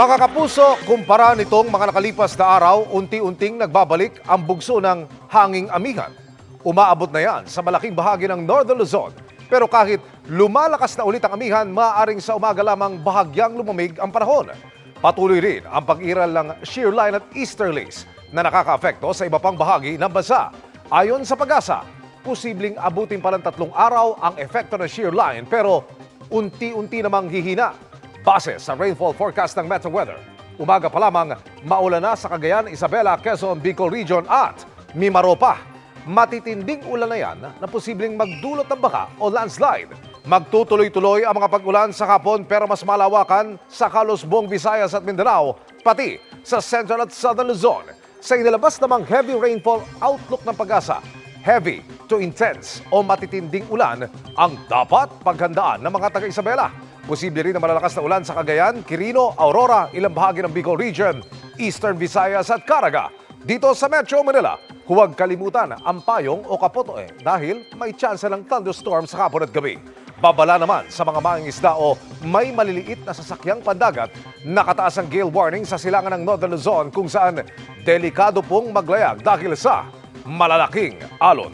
Mga kapuso, kumpara nitong mga nakalipas na araw, unti-unting nagbabalik ang bugso ng hanging amihan. Umaabot na yan sa malaking bahagi ng Northern Luzon. Pero kahit lumalakas na ulit ang amihan, maaaring sa umaga lamang bahagyang lumamig ang panahon. Patuloy rin ang pag-iral ng shear line at easterlies na nakaka-apekto sa iba pang bahagi ng bansa. Ayon sa Pag-asa, posibleng abutin pa ng 3 araw ang epekto ng shear line pero unti-unti namang hihina. Base sa rainfall forecast ng Metro Weather, umaga pa lamang maulan na sa Cagayan, Isabela, Quezon, Bicol Region at Mimaropa. Matitinding ulan na yan na posibleng magdulot ng baka o landslide. Magtutuloy-tuloy ang mga pag-ulan sa hapon pero mas malawakan sa halos buong Visayas at Mindanao, pati sa Central at Southern Luzon. Sa inilabas namang heavy rainfall outlook ng Pag-asa, heavy to intense o matitinding ulan ang dapat paghandaan ng mga taga-Isabela. Posible rin na malalakas na ulan sa Cagayan, Quirino, Aurora, ilang bahagi ng Bicol Region, Eastern Visayas at Caraga. Dito sa Metro Manila, huwag kalimutan ang payong o kapote dahil may tsansa ng thunderstorm sa hapon at gabi. Babala naman sa mga mangingisda o may maliliit na sasakyang pandagat, nakataas ang gale warning sa silangan ng Northern Luzon kung saan delikado pong maglayag dahil sa malalaking alon.